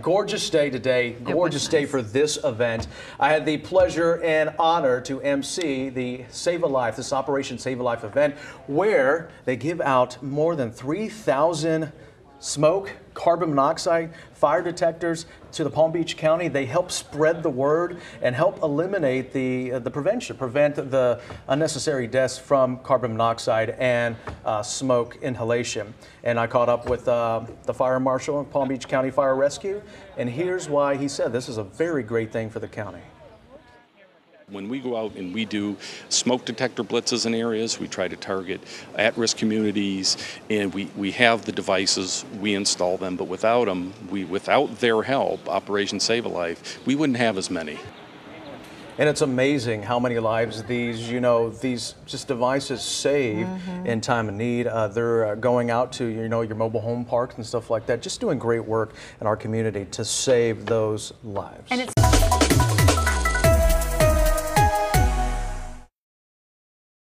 gorgeous day today, gorgeous day for this event. I had the pleasure and honor to MC the Save a Life, this Operation Save a Life event, where they give out more than 3,000 smoke, carbon monoxide, fire detectors to the Palm Beach County. They help spread the word and help eliminate prevent the unnecessary deaths from carbon monoxide and smoke inhalation. And I caught up with the fire marshal of Palm Beach County Fire Rescue, and here's why he said this is a very great thing for the county. When we go out and we do smoke detector blitzes in areas, we try to target at-risk communities, and we have the devices, we install them, but without them, without their help, Operation Save a Life, we wouldn't have as many. And it's amazing how many lives these just devices save in time of need. They're going out to, your mobile home parks and stuff like that, just doing great work in our community to save those lives. And it's